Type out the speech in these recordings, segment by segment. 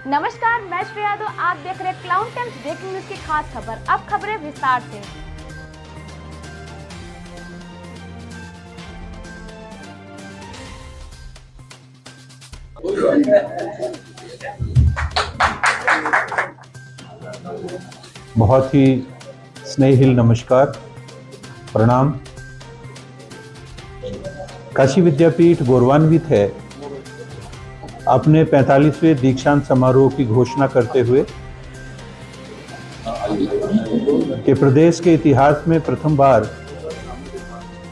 नमस्कार, मैं श्रेया यादव। आप देख रहे हैं क्लाउड टाइम्स ब्रेकिंग न्यूज की खास खबर। अब खबरें विस्तार से। बहुत ही स्नेहिल नमस्कार, प्रणाम। काशी विद्यापीठ गौरवान्वित है अपने 45वें दीक्षांत समारोह की घोषणा करते हुए कि प्रदेश के इतिहास में प्रथम बार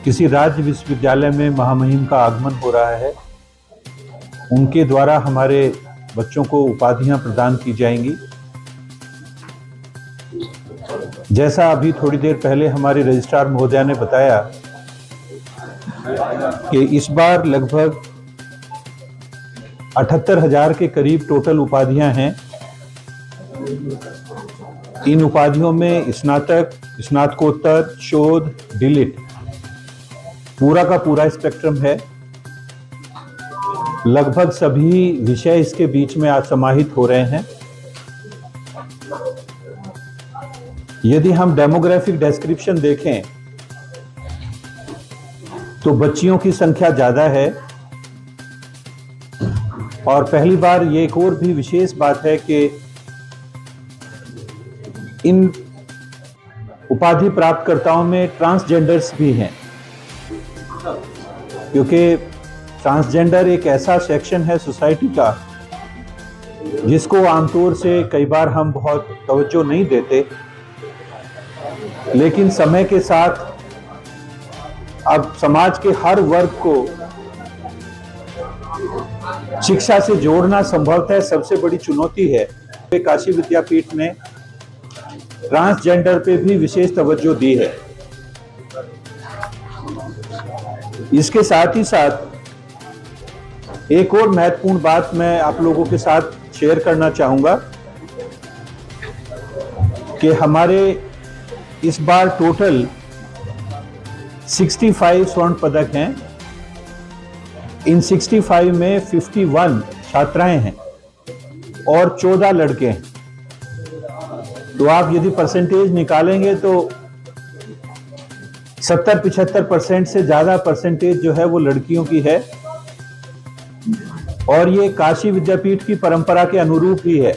किसी राज्य विश्वविद्यालय में महामहिम का आगमन हो रहा है। उनके द्वारा हमारे बच्चों को उपाधियां प्रदान की जाएंगी। जैसा अभी थोड़ी देर पहले हमारे रजिस्ट्रार महोदया ने बताया कि इस बार लगभग 78,000 के करीब टोटल उपाधियां हैं। इन उपाधियों में स्नातक, स्नातकोत्तर, शोध, डीलिट पूरा का पूरा स्पेक्ट्रम है। लगभग सभी विषय इसके बीच में आज समाहित हो रहे हैं। यदि हम डेमोग्राफिक डिस्क्रिप्शन देखें तो बच्चियों की संख्या ज्यादा है और पहली बार ये एक और भी विशेष बात है कि इन उपाधि प्राप्तकर्ताओं में ट्रांसजेंडर्स भी हैं, क्योंकि ट्रांसजेंडर एक ऐसा सेक्शन है सोसाइटी का जिसको आमतौर से कई बार हम बहुत तवज्जो नहीं देते, लेकिन समय के साथ अब समाज के हर वर्ग को शिक्षा से जोड़ना संभवतः सबसे बड़ी चुनौती है। काशी विद्यापीठ ने ट्रांसजेंडर पे भी विशेष तवज्जो दी है। इसके साथ ही साथ एक और महत्वपूर्ण बात मैं आप लोगों के साथ शेयर करना चाहूंगा कि हमारे इस बार टोटल 65 स्वर्ण पदक हैं। इन 65 में 51 छात्राएं हैं और 14 लड़के हैं। तो आप यदि परसेंटेज निकालेंगे तो 70-75% से ज्यादा परसेंटेज जो है वो लड़कियों की है और ये काशी विद्यापीठ की परंपरा के अनुरूप ही है,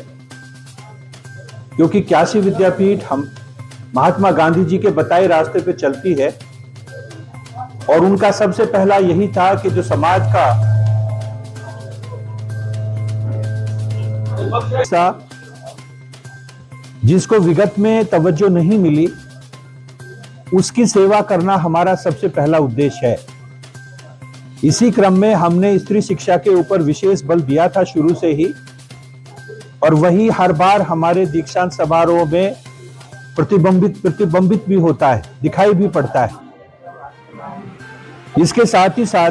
क्योंकि काशी विद्यापीठ हम महात्मा गांधी जी के बताए रास्ते पे चलती है और उनका सबसे पहला यही था कि जो समाज का जिसको विगत में तवज्जो नहीं मिली उसकी सेवा करना हमारा सबसे पहला उद्देश्य है। इसी क्रम में हमने स्त्री शिक्षा के ऊपर विशेष बल दिया था शुरू से ही, और वही हर बार हमारे दीक्षांत समारोह में प्रतिबिंबित भी होता है, दिखाई भी पड़ता है। इसके साथ ही साथ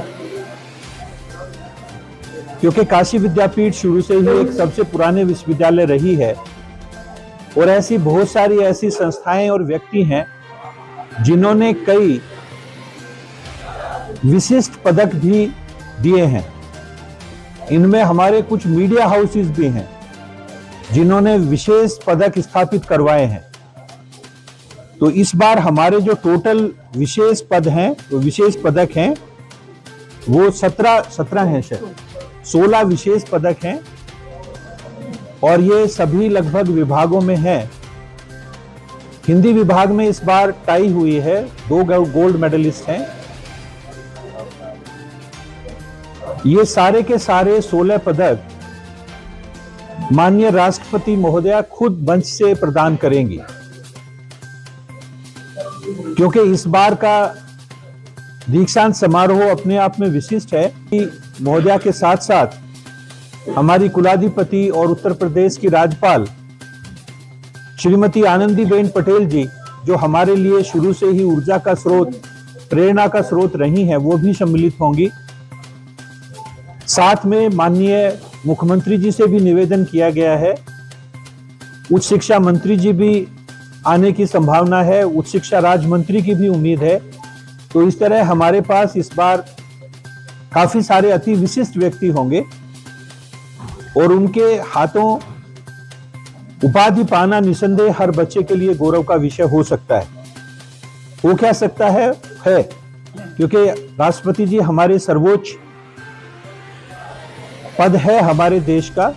क्योंकि काशी विद्यापीठ शुरू से ही एक सबसे पुराने विश्वविद्यालय रही है और ऐसी बहुत सारी ऐसी संस्थाएं और व्यक्ति हैं जिन्होंने कई विशिष्ट पदक भी दिए हैं। इनमें हमारे कुछ मीडिया हाउसेस भी हैं जिन्होंने विशेष पदक स्थापित करवाए हैं। तो इस बार हमारे जो टोटल विशेष पद हैं, तो विशेष पदक हैं वो 17 हैं, शायद 16 विशेष पदक हैं और ये सभी लगभग विभागों में हैं। हिंदी विभाग में इस बार टाई हुई है, 2 गोल्ड मेडलिस्ट हैं। ये सारे के सारे 16 पदक माननीय राष्ट्रपति महोदया खुद मंच से प्रदान करेंगी, क्योंकि इस बार का दीक्षांत समारोह अपने आप में विशिष्ट है कि महोदया के साथ साथ हमारी कुलाधिपति और उत्तर प्रदेश की राज्यपाल श्रीमती आनंदीबेन पटेल जी, जो हमारे लिए शुरू से ही ऊर्जा का स्रोत, प्रेरणा का स्रोत रही हैं, वो भी सम्मिलित होंगी। साथ में माननीय मुख्यमंत्री जी से भी निवेदन किया गया है, उच्च शिक्षा मंत्री जी भी आने की संभावना है, उच्च शिक्षा राज्य मंत्री की भी उम्मीद है। तो इस तरह हमारे पास इस बार काफी सारे अति विशिष्ट व्यक्ति होंगे और उनके हाथों उपाधि पाना निसंदेह हर बच्चे के लिए गौरव का विषय हो सकता है। हो क्या सकता है क्योंकि राष्ट्रपति जी हमारे सर्वोच्च पद है हमारे देश का,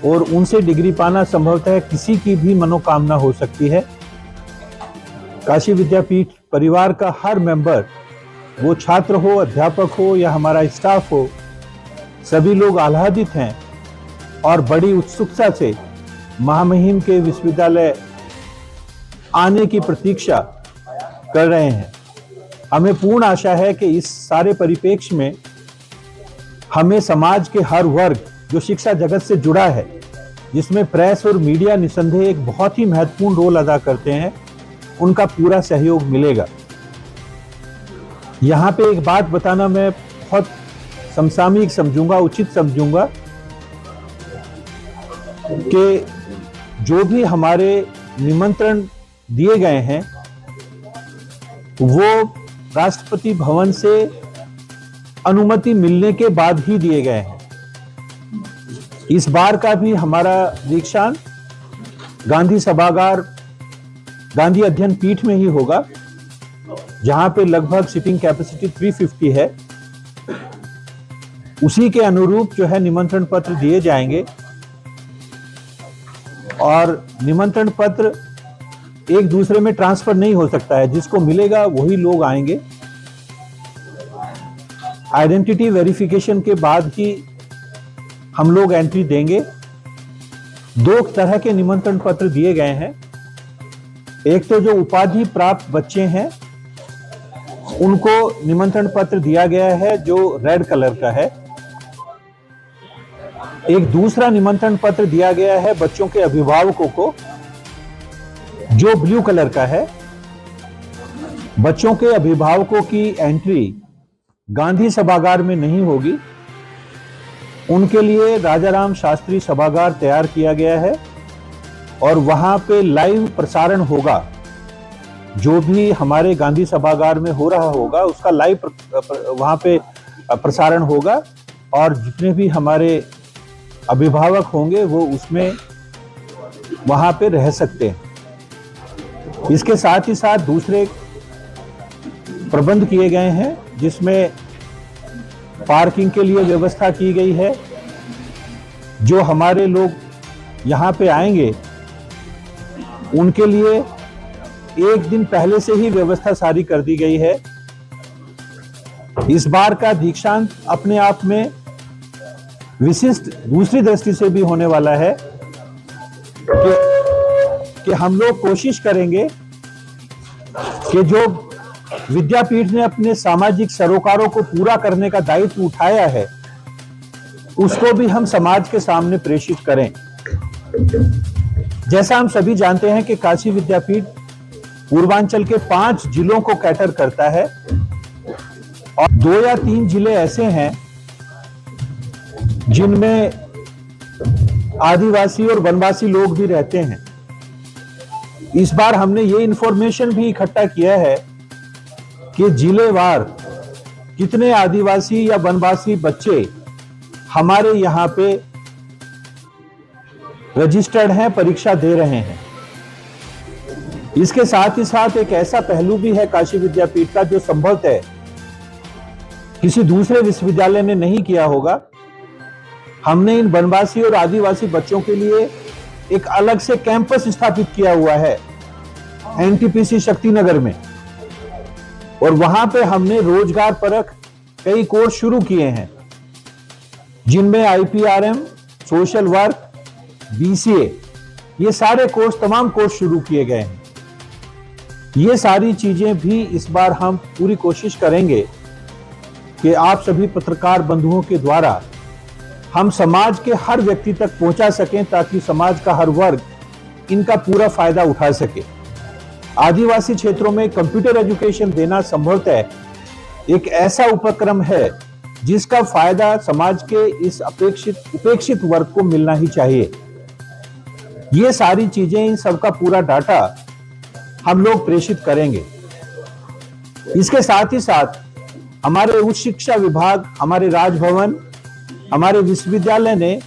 और उनसे डिग्री पाना संभवतः किसी की भी मनोकामना हो सकती है। काशी विद्यापीठ परिवार का हर मेंबर, वो छात्र हो, अध्यापक हो या हमारा स्टाफ हो, सभी लोग आह्लादित हैं और बड़ी उत्सुकता से महामहिम के विश्वविद्यालय आने की प्रतीक्षा कर रहे हैं। हमें पूर्ण आशा है कि इस सारे परिप्रेक्ष्य में हमें समाज के हर वर्ग जो शिक्षा जगत से जुड़ा है, जिसमें प्रेस और मीडिया निसंदेह एक बहुत ही महत्वपूर्ण रोल अदा करते हैं, उनका पूरा सहयोग मिलेगा। यहाँ पे एक बात बताना मैं बहुत समसामयिक समझूंगा, उचित समझूंगा कि जो भी हमारे निमंत्रण दिए गए हैं वो राष्ट्रपति भवन से अनुमति मिलने के बाद ही दिए गए हैं। इस बार का भी हमारा दीक्षांत गांधी सभागार, गांधी अध्ययन पीठ में ही होगा, जहां पे लगभग सीटिंग कैपेसिटी 350 है। उसी के अनुरूप जो है निमंत्रण पत्र दिए जाएंगे और निमंत्रण पत्र एक दूसरे में ट्रांसफर नहीं हो सकता है, जिसको मिलेगा वही लोग आएंगे। आइडेंटिटी वेरिफिकेशन के बाद ही हम लोग एंट्री देंगे। 2 तरह के निमंत्रण पत्र दिए गए हैं। एक तो जो उपाधि प्राप्त बच्चे हैं उनको निमंत्रण पत्र दिया गया है जो रेड कलर का है। एक दूसरा निमंत्रण पत्र दिया गया है बच्चों के अभिभावकों को जो ब्लू कलर का है। बच्चों के अभिभावकों की एंट्री गांधी सभागार में नहीं होगी। उनके लिए राजाराम शास्त्री सभागार तैयार किया गया है और वहां पे लाइव प्रसारण होगा। जो भी हमारे गांधी सभागार में हो रहा होगा उसका लाइव वहां पे प्रसारण होगा और जितने भी हमारे अभिभावक होंगे वो उसमें वहां पे रह सकते हैं। इसके साथ ही साथ दूसरे प्रबंध किए गए हैं जिसमें पार्किंग के लिए व्यवस्था की गई है। जो हमारे लोग यहाँ पे आएंगे उनके लिए एक दिन पहले से ही व्यवस्था सारी कर दी गई है। इस बार का दीक्षांत अपने आप में विशिष्ट दूसरी दृष्टि से भी होने वाला है कि हम लोग कोशिश करेंगे कि जो विद्यापीठ ने अपने सामाजिक सरोकारों को पूरा करने का दायित्व उठाया है उसको भी हम समाज के सामने प्रेषित करें। जैसा हम सभी जानते हैं कि काशी विद्यापीठ पूर्वांचल के 5 जिलों को कैटर करता है और 2 या 3 जिले ऐसे हैं जिनमें आदिवासी और वनवासी लोग भी रहते हैं। इस बार हमने ये इंफॉर्मेशन भी इकट्ठा किया है कि जिलेवार कितने आदिवासी या वनवासी बच्चे हमारे यहाँ पे रजिस्टर्ड हैं, परीक्षा दे रहे हैं। इसके साथ ही साथ एक ऐसा पहलू भी है काशी विद्यापीठ का जो संभवतः किसी दूसरे विश्वविद्यालय ने नहीं किया होगा। हमने इन वनवासी और आदिवासी बच्चों के लिए एक अलग से कैंपस स्थापित किया हुआ है एनटीपीसी शक्तिनगर में और वहां पे हमने रोजगार परख कई कोर्स शुरू किए हैं जिनमें आईपीआरएम, सोशल वर्क, बीसीए, ये सारे कोर्स, तमाम कोर्स शुरू किए गए हैं। ये सारी चीजें भी इस बार हम पूरी कोशिश करेंगे कि आप सभी पत्रकार बंधुओं के द्वारा हम समाज के हर व्यक्ति तक पहुंचा सकें ताकि समाज का हर वर्ग इनका पूरा फायदा उठा सके। आदिवासी क्षेत्रों में कंप्यूटर एजुकेशन देना संभवतः एक ऐसा उपक्रम है जिसका फायदा समाज के इस उपेक्षित वर्ग को मिलना ही चाहिए। ये सारी चीजें, इन सबका पूरा डाटा हम लोग प्रेषित करेंगे। इसके साथ ही साथ हमारे उच्च शिक्षा विभाग, हमारे राजभवन, हमारे विश्वविद्यालय ने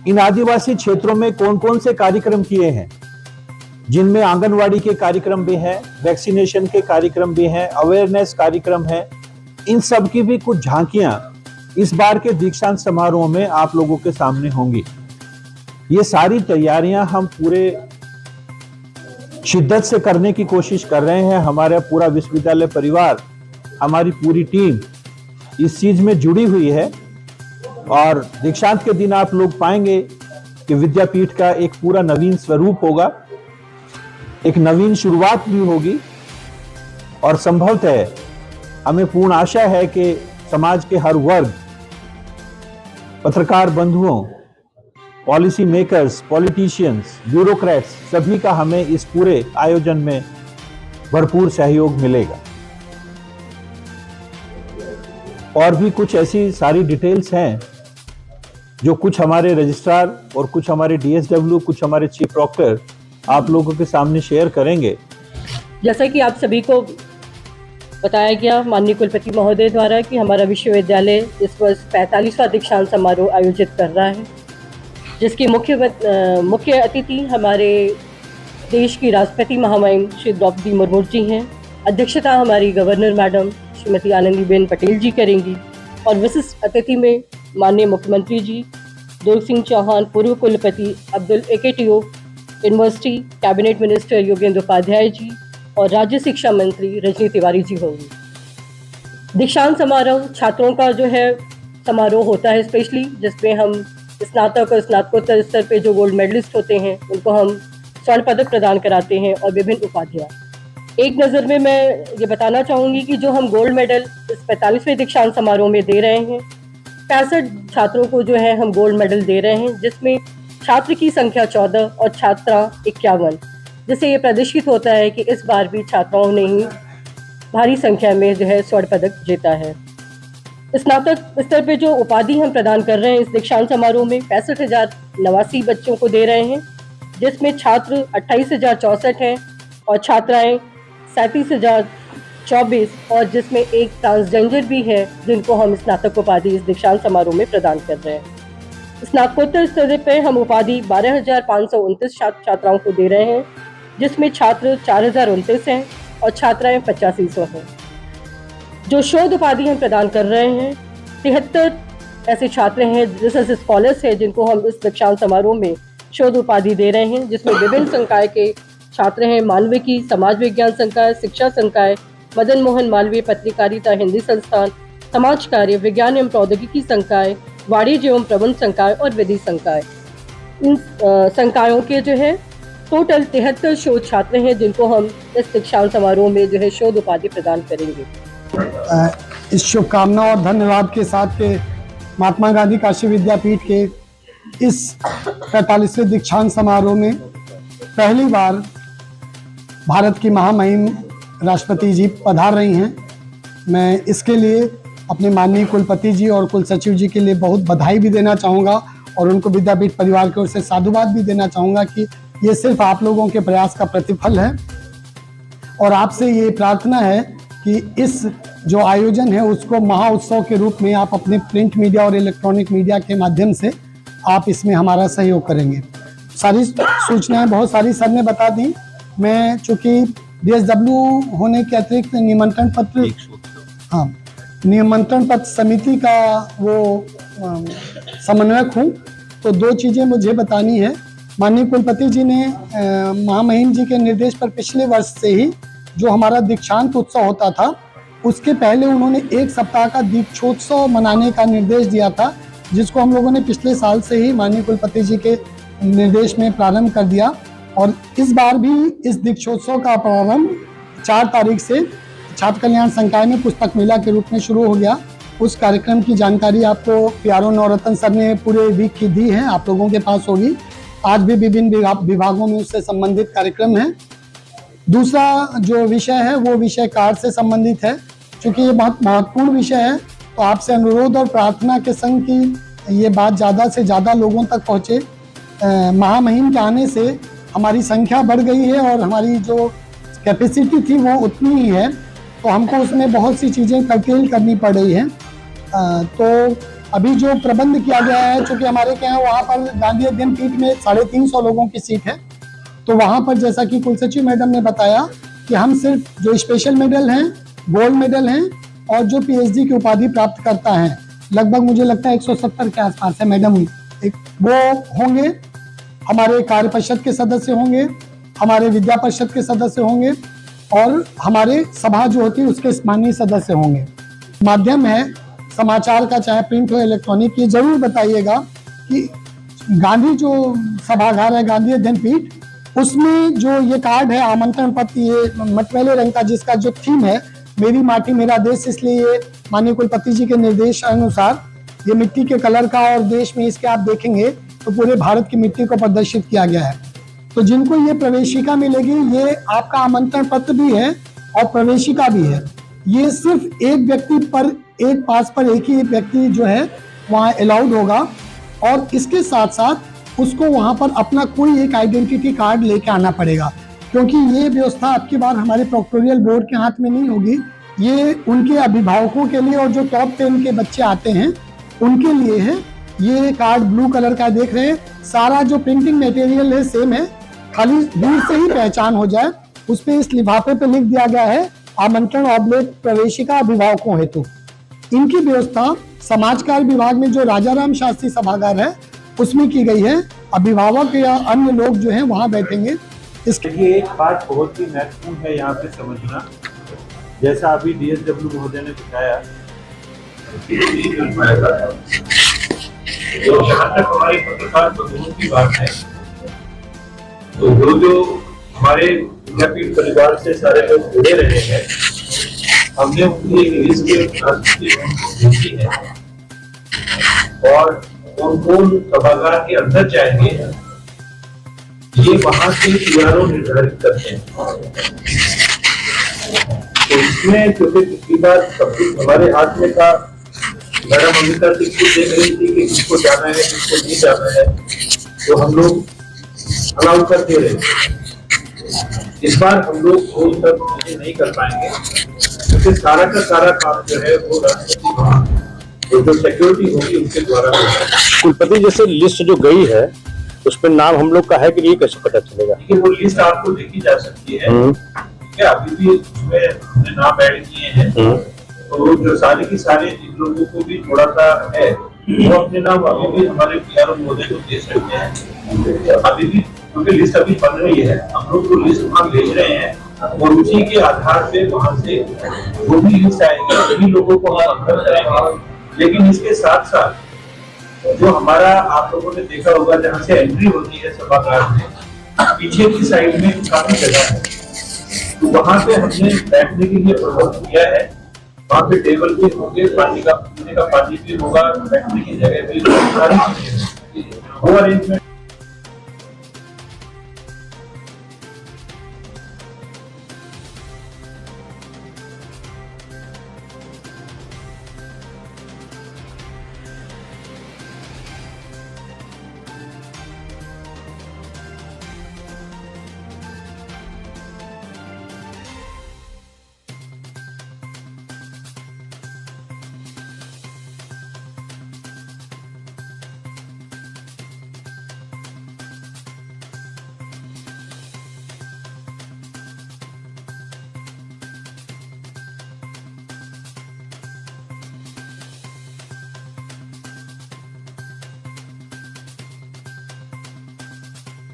इन आदिवासी क्षेत्रों में कौन कौन से कार्यक्रम किए हैं, जिनमें आंगनवाड़ी के कार्यक्रम भी हैं, वैक्सीनेशन के कार्यक्रम भी हैं, अवेयरनेस कार्यक्रम है, इन सब की भी कुछ झांकियां इस बार के दीक्षांत समारोह में आप लोगों के सामने होंगी। ये सारी तैयारियां हम पूरे शिद्दत से करने की कोशिश कर रहे हैं। हमारा पूरा विश्वविद्यालय परिवार, हमारी पूरी टीम इस चीज में जुड़ी हुई है और दीक्षांत के दिन आप लोग पाएंगे कि विद्यापीठ का एक पूरा नवीन स्वरूप होगा, एक नवीन शुरुआत भी होगी और संभवतः हमें पूर्ण आशा है कि समाज के हर वर्ग, पत्रकार बंधुओं, पॉलिसी मेकर्स, पॉलिटिशियंस, ब्यूरोक्रेट्स, सभी का हमें इस पूरे आयोजन में भरपूर सहयोग मिलेगा। और भी कुछ ऐसी सारी डिटेल्स हैं जो कुछ हमारे रजिस्ट्रार और कुछ हमारे डीएसडब्ल्यू, कुछ हमारे चीफ प्रॉक्टर आप लोगों के सामने शेयर करेंगे। जैसा कि आप सभी को बताया गया माननीय कुलपति महोदय द्वारा कि हमारा विश्वविद्यालय इस वर्ष 45वां दीक्षांत समारोह आयोजित कर रहा है, जिसके मुख्य अतिथि हमारे देश की राष्ट्रपति महामहिम श्री द्रौपदी मुर्मू जी हैं। अध्यक्षता हमारी गवर्नर मैडम श्रीमती आनंदीबेन पटेल जी करेंगी और विशिष्ट अतिथि में माननीय मुख्यमंत्री जी, दुर्ग सिंह चौहान, पूर्व कुलपति Abdul AKTO university, cabinet minister Yogendra Upadhyay ji और राज्य शिक्षा मंत्री रजनी तिवारी जी होंगी। दीक्षांत समारोह छात्रों का जो है समारोह होता है स्पेशली, जिसमें हम स्नातक और स्नातकोत्तर स्तर पे जो गोल्ड मेडलिस्ट होते हैं उनको हम स्वर्ण पदक प्रदान कराते हैं और विभिन्न उपाधियाँ। एक नज़र में मैं ये बताना चाहूँगी कि जो हम गोल्ड मेडल इस 45वें दीक्षांत समारोह में दे रहे हैं, 65 छात्रों को जो है हम गोल्ड मेडल दे रहे हैं, जिसमें छात्र की संख्या 14 और छात्रा 51, जिससे ये प्रदर्शित होता है कि इस बार भी छात्राओं ने ही भारी संख्या में जो है स्वर्ण पदक जीता है। स्नातक स्तर पे जो उपाधि हम प्रदान कर रहे हैं इस दीक्षांत समारोह में 65,089 बच्चों को दे रहे हैं, जिसमें छात्र 28,064 हैं और छात्राएं 37,024 और जिसमें एक ट्रांसजेंडर भी है जिनको हम स्नातक उपाधि इस दीक्षांत समारोह में प्रदान कर रहे हैं। स्नातकोत्तर स्तर पे हम उपाधि 12,529 छात्राओं को दे रहे हैं, जिसमें छात्र 4,029 हैं और छात्राएं 8500 हैं। जो शोध उपाधि हम प्रदान कर रहे हैं, 73 ऐसे छात्र हैं, रिसर्च स्कॉलर्स हैं, जिनको हम इस दीक्षांत समारोह में शोध उपाधि दे रहे हैं, जिसमें विभिन्न संकाय के छात्र हैं। मानविकी, समाज विज्ञान संकाय, शिक्षा संकाय, मदन मोहन मालवीय पत्रकारिता हिंदी संस्थान, समाज कार्य, विज्ञान एवं प्रौद्योगिकी संकाय, वाणिज्य एवं प्रबंध संकाय और विधि संकाय। इन संकायों के जो है टोटल 73 शोध छात्र हैं, जिनको हम इस दीक्षांत समारोह में जो है शोध उपाधि प्रदान करेंगे। इस शुभकामना और धन्यवाद के साथ के महात्मा गांधी काशी विद्यापीठ के इस 45वें दीक्षांत समारोह में पहली बार भारत की महामहिम राष्ट्रपति जी पधार रही हैं। मैं इसके लिए अपने माननीय कुलपति जी और कुल सचिव जी के लिए बहुत बधाई भी देना चाहूँगा और उनको विद्यापीठ परिवार की ओर से साधुवाद भी देना चाहूँगा कि ये सिर्फ आप लोगों के प्रयास का प्रतिफल है और आपसे ये प्रार्थना है कि इस जो आयोजन है उसको महाउत्सव के रूप में आप अपने प्रिंट मीडिया और इलेक्ट्रॉनिक मीडिया के माध्यम से आप इसमें हमारा सहयोग करेंगे। सारी सूचनाएं बहुत सारी सर ने बता दी। मैं चूँकि DSW होने के अतिरिक्त निमंत्रण पत्र समिति का वो समन्वयक हूँ, तो दो चीज़ें मुझे बतानी है। माननीय कुलपति जी ने महामहिम जी के निर्देश पर पिछले वर्ष से ही जो हमारा दीक्षांत उत्सव होता था, उसके पहले उन्होंने 1 सप्ताह का दीक्षोत्सव मनाने का निर्देश दिया था, जिसको हम लोगों ने पिछले साल से ही माननीय कुलपति जी के निर्देश में प्रारंभ कर दिया और इस बार भी इस दीक्षोत्सव का प्रारंभ 4 तारीख से छात्र कल्याण संकाय में पुस्तक मेला के रूप में शुरू हो गया। उस कार्यक्रम की जानकारी आपको प्यारो नवरत्न सर ने पूरे वीक की दी है, आप लोगों के पास होगी। आज भी विभिन्न विभागों में उससे संबंधित कार्यक्रम है। दूसरा जो विषय है वो विषय कार्ड से संबंधित है। चूँकि ये बहुत महत्वपूर्ण विषय है, तो आपसे अनुरोध और प्रार्थना के संग कि ये बात ज़्यादा से ज़्यादा लोगों तक पहुँचे। महामहिम के आने से हमारी संख्या बढ़ गई है और हमारी जो कैपेसिटी थी वो उतनी ही है, तो हमको उसमें बहुत सी चीज़ें कर्टेल करनी पड़ रही हैं। तो अभी जो प्रबंध किया गया है, चूंकि हमारे क्या है वहाँ पर गांधी अध्ययन पीठ में 350 लोगों की सीट है, तो वहाँ पर जैसा कि कुलसचिव मैडम ने बताया कि हम सिर्फ जो स्पेशल मेडल हैं, गोल्ड मेडल हैं और जो पीएचडी की उपाधि प्राप्त करता है, लगभग मुझे लगता है 170 के आसपास है मैडम, वो होंगे। हमारे कार्य परिषद के सदस्य होंगे, हमारे विद्या परिषद के सदस्य होंगे और हमारे सभा जो होती है उसके माननीय सदस्य होंगे। माध्यम है समाचार का, चाहे प्रिंट हो इलेक्ट्रॉनिक, ये जरूर बताइएगा कि गांधी जो सभागार है गांधी अध्ययन पीठ, उसमें जो ये कार्ड है आमंत्रण पत्र, ये मटमैले रंग का, जिसका जो थीम है मेरी माटी मेरा देश, इसलिए ये माननीय कुलपति जी के निर्देश अनुसार ये मिट्टी के कलर का और देश में इसके आप देखेंगे तो पूरे भारत की मिट्टी को प्रदर्शित किया गया है। तो जिनको ये प्रवेशिका मिलेगी, ये आपका आमंत्रण पत्र भी है और प्रवेशिका भी है। ये सिर्फ एक व्यक्ति पर, एक पास पर एक ही व्यक्ति जो है वहाँ अलाउड होगा और इसके साथ साथ उसको वहाँ पर अपना कोई एक आइडेंटिटी कार्ड लेके आना पड़ेगा, क्योंकि ये व्यवस्था आपकी बार हमारे प्रोक्टोरियल बोर्ड के हाथ में नहीं होगी, ये उनके अभिभावकों के लिए और जो टॉप 10 के बच्चे आते हैं उनके लिए है। ये कार्ड ब्लू कलर का देख रहे हैं, सारा जो प्रिंटिंग मटेरियल है सेम है, खाली दूर से ही पहचान हो जाए। उस पे इस लिफाफे पे लिख दिया गया है आमंत्रण ऑब्लेट प्रवेशिका अभिभावकों हेतु। इनकी व्यवस्था समाज कार्य विभाग में जो राजाराम शास्त्री सभागार है उसमें की गई है। अभिभावक या अन्य लोग जो हैं वहाँ बैठेंगे। इसके लिए एक बात बहुत ही महत्वपूर्ण है यहाँ पे समझना, जैसा अभी डीएसडब्ल्यू महोदय ने बताया, तो जहाँ तक हमारे पत्रकार बंधुओं की बात है, तो जो हमारे विद्यापीठ परिवार से सारे लोग जुड़े रहे हैं, हमने उनकी एक लिस्ट भेजी है और कौन सभागार के अंदर जाएंगे ये वहां से पीआरओ निर्धारित करते हैं। तो इसमें क्योंकि पिछली बार सब कुछ हमारे हाथ में था, मैडम अमिता सिंह को देख रही थी कि किसको जाना है किसको नहीं जाना है, तो हम लोग अलाउ कर दे रहे थे। इस बार हम लोग वो सब चीजें नहीं कर पाएंगे क्योंकि सारा का सारा काम जो है वो राष्ट्रपति भवन तो जो सिक्योरिटी होगी उनके द्वारा होगा। कुलपति जैसे लिस्ट जो गई है उस पर नाम हम लोग का है कि ये कैसे पता चलेगा? वो लिस्ट आपको देखी जा सकती है, ठीक है, अभी भी उसमें हमने नाम ऐड किए हैं, तो जो सारे की सारे जिन लोगों को भी थोड़ा सा है वो अपने नाम अभी भी हमारे पीआरओ महोदय को दे सकते हैं। अभी भी क्योंकि लिस्ट अभी बन रही है, हम लोग तो लिस्ट वहाँ भेज रहे हैं और उसी के आधार पे वहाँ से जो भी लिस्ट आएगी सभी लोगों को हम अंदर करेंगे। लेकिन इसके साथ साथ जो हमारा आप लोगों ने देखा होगा जहाँ से एंट्री होती है सभागार में, पीछे की साइड में काफी जगह है, तो वहाँ पे हमने बैठने के लिए प्रबंध किया है। वहाँ पे टेबल भी होंगे, पानी का पीने का पानी भी होगा, बैठने की जगह भी, सारी चीजें वो अरेंजमेंट।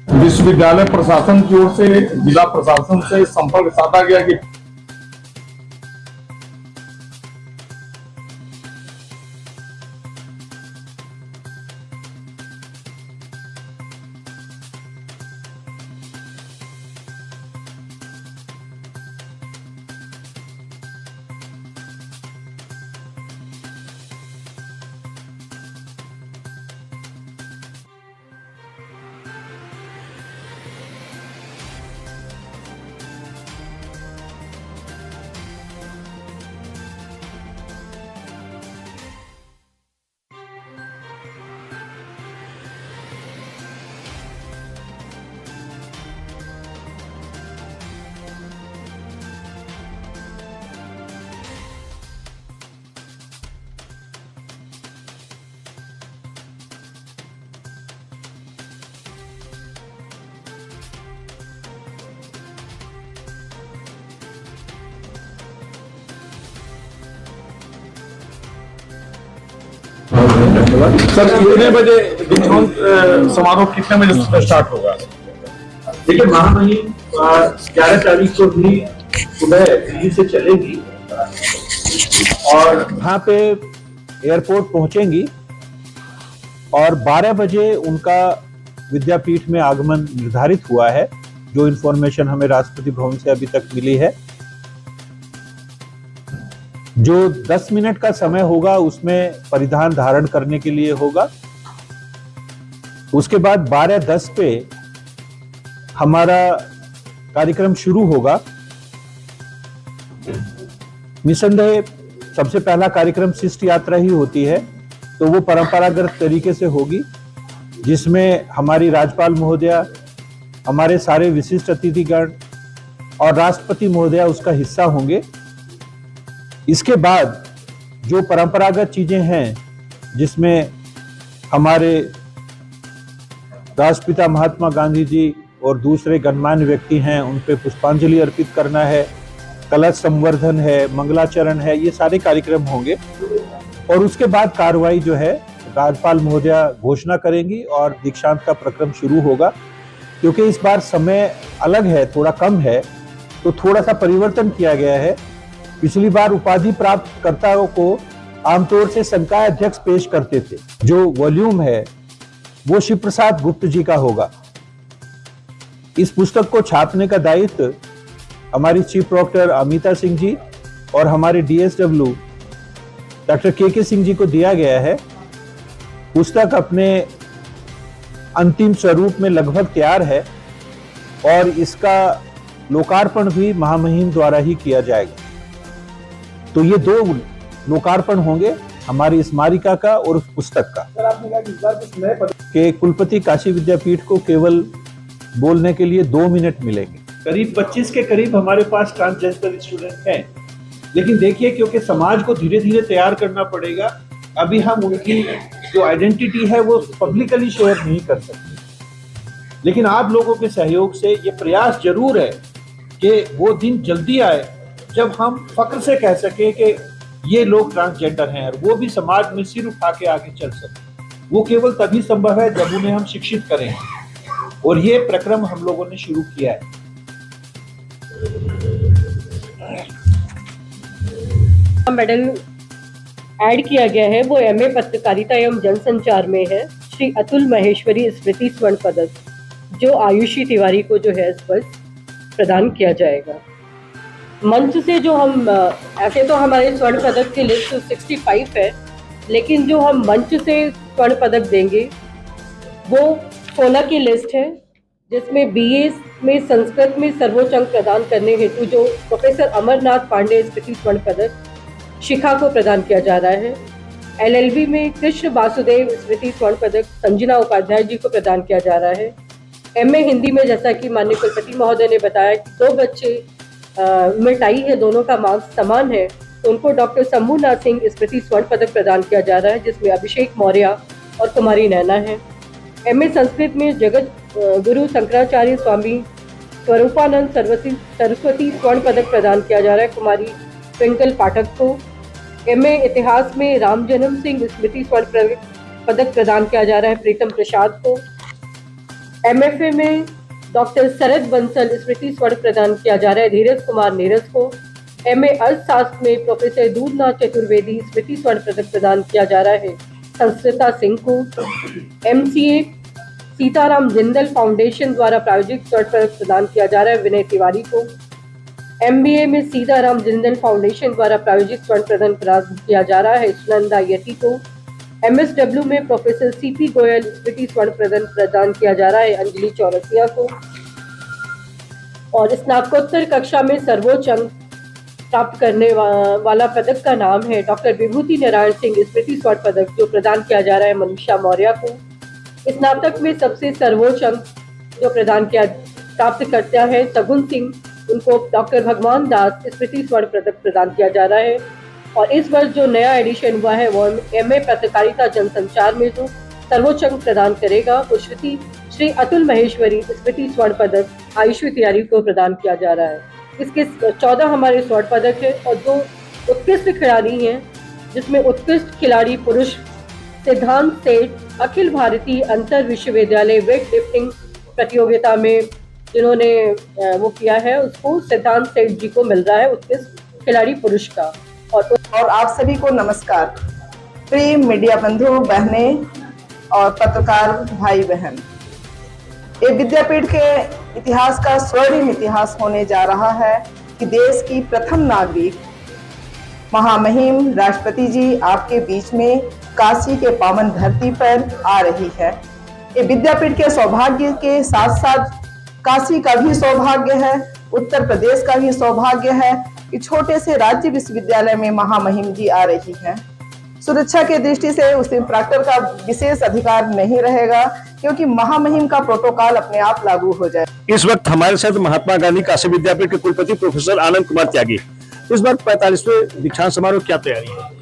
विश्वविद्यालय प्रशासन की ओर से जिला प्रशासन से संपर्क साधा गया कि सर कितने बजे दीक्षांत समारोह कितने बजे से स्टार्ट होगा? देखिए, महामहिम 11 तारीख को भी सुबह दिल्ली से चलेगी और वहां पे एयरपोर्ट पहुंचेंगी और 12 बजे उनका विद्यापीठ में आगमन निर्धारित हुआ है, जो इन्फॉर्मेशन हमें राष्ट्रपति भवन से अभी तक मिली है। जो 10 मिनट का समय होगा उसमें परिधान धारण करने के लिए होगा। उसके बाद 12:10 पे हमारा कार्यक्रम शुरू होगा। निसंदेह सबसे पहला कार्यक्रम शिष्ट यात्रा ही होती है, तो वो परंपरागत तरीके से होगी, जिसमें हमारी राज्यपाल महोदया, हमारे सारे विशिष्ट अतिथिगण और राष्ट्रपति महोदया उसका हिस्सा होंगे। इसके बाद जो परंपरागत चीजें हैं, जिसमें हमारे राष्ट्रपिता महात्मा गांधी जी और दूसरे गणमान्य व्यक्ति हैं, उन पे पुष्पांजलि अर्पित करना है, कलश संवर्धन है, मंगलाचरण है, ये सारे कार्यक्रम होंगे। और उसके बाद कार्रवाई जो है राज्यपाल महोदया घोषणा करेंगी और दीक्षांत का प्रक्रम शुरू होगा। क्योंकि इस बार समय अलग है, थोड़ा कम है, तो थोड़ा सा परिवर्तन किया गया है। पिछली बार उपाधि प्राप्त कर्ताओं को आमतौर से संकाय अध्यक्ष पेश करते थे। जो वॉल्यूम है वो शिव प्रसाद गुप्त जी का होगा। इस पुस्तक को छापने का दायित्व हमारी चीफ डॉक्टर अमिता सिंह जी और हमारे DSW डॉक्टर के सिंह जी को दिया गया है। पुस्तक अपने अंतिम स्वरूप में लगभग तैयार है और इसका लोकार्पण भी महामहिम द्वारा ही किया जाएगा। तो ये 2 लोकार्पण होंगे, हमारी स्मारिका का और उस पुस्तक का। सर आपने कहा कि इस बार कुछ नए कि कुलपति काशी विद्यापीठ को केवल बोलने के लिए 2 मिनट मिलेंगे। करीब 25 के करीब हमारे पास ट्रांसजेंडर स्टूडेंट हैं, लेकिन देखिए क्योंकि समाज को धीरे धीरे तैयार करना पड़ेगा, अभी हम उनकी जो आइडेंटिटी है वो पब्लिकली शेयर नहीं कर सकते। लेकिन आप लोगों के सहयोग से ये प्रयास जरूर है कि वो दिन जल्दी आए जब हम फख्र से कह सके कि ये लोग ट्रांसजेंडर हैं, और वो भी समाज में सिर उठा के आगे चल सके। वो केवल तभी संभव है जब उन्हें हम शिक्षित करें, और ये प्रक्रम हम लोगों ने शुरू किया है। मेडल ऐड किया गया है वो MA पत्रकारिता एवं जनसंचार में है, श्री अतुल महेश्वरी स्मृति स्वर्ण पदक, जो आयुषी तिवारी को जो है इस पर प्रदान किया जाएगा। मंच से जो हम ऐसे तो हमारे स्वर्ण पदक की लिस्ट 65 है, लेकिन जो हम मंच से स्वर्ण पदक देंगे वो 16 की लिस्ट है, जिसमें BA में संस्कृत में सर्वोच्च अंक प्रदान करने हेतु जो प्रोफेसर अमरनाथ पांडे स्मृति स्वर्ण पदक शिखा को प्रदान किया जा रहा है। LLB में कृष्ण वासुदेव स्मृति स्वर्ण पदक संजना उपाध्याय जी को प्रदान किया जा रहा है। MA हिंदी में, जैसा कि माननीय कुलपति महोदय ने बताया कि 2 बच्चे में टाई है, दोनों का मार्क्स समान है, तो उनको डॉक्टर शंभूनाथ सिंह स्मृति स्वर्ण पदक प्रदान किया जा रहा है, जिसमें अभिषेक मौर्य और कुमारी नैना है। MA संस्कृत में जगत गुरु शंकराचार्य स्वामी स्वरूपानंद सरस्वती स्वर्ण पदक प्रदान किया जा रहा है कुमारी ट्विंकल पाठक को। MA इतिहास में राम जन्म सिंह स्मृति स्वर्ण पदक प्रदान किया जा रहा है प्रीतम प्रसाद को। MFA में डॉक्टर शरद बंसल स्मृति स्वर्ण प्रदान किया जा रहा है धीरज कुमार नीरज को। MA अर्थशास्त्र में प्रोफेसर दूधनाथ चतुर्वेदी स्मृति स्वर्ण पदक प्रदान किया जा रहा है संस्कृता सिंह को। MCA सीताराम जिंदल फाउंडेशन द्वारा प्रायोजित स्वर्ण पदक प्रदान किया जा रहा है विनय तिवारी को। MBA में सीताराम जिंदल फाउंडेशन द्वारा प्रायोजित स्वर्ण प्रदान किया जा रहा है सुनंदा यति को। MSW में प्रोफेसर CP गोयल स्मृति स्वर्ण प्रदान किया जा रहा है अंजलि चौरसिया को। और स्नातकोत्तर कक्षा में सर्वोच्च अंक प्राप्त करने वाला पदक का नाम है डॉक्टर विभूति नारायण सिंह स्मृति स्वर्ण पदक, जो प्रदान किया जा रहा है मनीषा मौर्य को। स्नातक में सबसे सर्वोच्च अंक जो प्राप्त करता है सगुन सिंह, उनको डॉक्टर भगवान दास स्मृति स्वर्ण पदक प्रदान किया जा रहा है। और इस वर्ष जो नया एडिशन हुआ है वो MA पत्रकारिता जनसंचार में जो सर्वोच्च अंक प्रदान करेगा वो श्री अतुल महेश्वरी स्मृति स्वर्ण पदक आयुषी तिवारी को प्रदान किया जा रहा है। इसके 14 हमारे स्वर्ण पदक है और 2 उत्कृष्ट खिलाड़ी हैं, जिसमें उत्कृष्ट खिलाड़ी पुरुष सिद्धांत सेठ अखिल भारतीय अंतर विश्वविद्यालय वेट लिफ्टिंग प्रतियोगिता में जिन्होंने वो किया है, उसको सिद्धांत सेठ जी को मिल रहा है उत्कृष्ट खिलाड़ी पुरस्कार। और आप सभी को नमस्कार। प्रिय मीडिया बंधु बहनें और पत्रकार भाई बहन, ये विद्यापीठ के इतिहास का स्वर्णिम इतिहास होने जा रहा है कि देश की प्रथम नागरिक महामहिम राष्ट्रपति जी आपके बीच में काशी के पावन धरती पर आ रही है। ये विद्यापीठ के सौभाग्य के साथ साथ काशी का भी सौभाग्य है, उत्तर प्रदेश का भी सौभाग्य है कि छोटे से राज्य विश्वविद्यालय में महामहिम जी आ रही हैं। सुरक्षा के दृष्टि से उस दिन प्रॉक्टर का विशेष अधिकार नहीं रहेगा, क्योंकि महामहिम का प्रोटोकॉल अपने आप लागू हो जाए। इस वक्त हमारे साथ महात्मा गांधी काशी विद्यापीठ के कुलपति प्रोफेसर आनंद कुमार त्यागी। इस बार 45वें दीक्षांत समारोह क्या तैयारी है?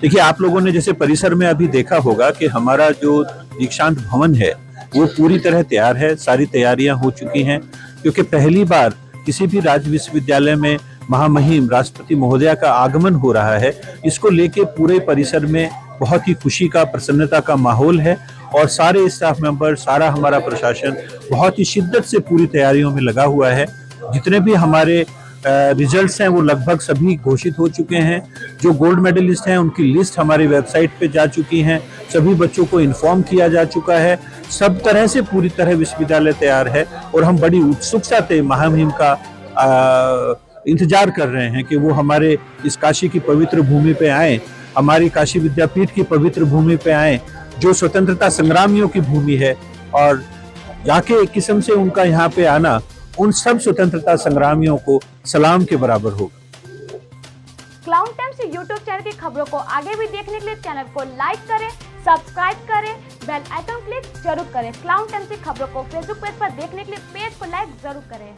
देखिए, आप लोगों ने जैसे परिसर में अभी देखा होगा कि हमारा जो दीक्षांत भवन है वो पूरी तरह तैयार है, सारी तैयारियां हो चुकी हैं, क्योंकि पहली बार किसी भी राज्य विश्वविद्यालय में महामहिम राष्ट्रपति महोदया का आगमन हो रहा है। इसको लेके पूरे परिसर में बहुत ही खुशी का, प्रसन्नता का माहौल है और सारे स्टाफ मेंबर, सारा हमारा प्रशासन बहुत ही शिद्दत से पूरी तैयारियों में लगा हुआ है। जितने भी हमारे रिजल्ट्स हैं वो लगभग सभी घोषित हो चुके हैं। जो गोल्ड मेडलिस्ट हैं उनकी लिस्ट हमारी वेबसाइट पे जा चुकी हैं। सभी बच्चों को इन्फॉर्म किया जा चुका है। सब तरह से पूरी तरह विश्वविद्यालय तैयार है और हम बड़ी उत्सुकता से महामहिम का इंतजार कर रहे हैं कि वो हमारे इस काशी की पवित्र भूमि पे आए, हमारी काशी विद्यापीठ की पवित्र भूमि पे आए, जो स्वतंत्रता संग्रामियों की भूमि है। और जाके एक किस्म से उनका यहाँ पे आना उन सब स्वतंत्रता संग्रामियों को सलाम के बराबर होगा। क्लाउन टाइम्स यूट्यूब चैनल की खबरों को आगे भी देखने के लिए चैनल को लाइक करें, सब्सक्राइब करें, बेल आइकन क्लिक जरूर करें। क्लाउन टाइम्स की खबरों को फेसबुक पेज पर देखने के लिए पेज को लाइक जरूर करें।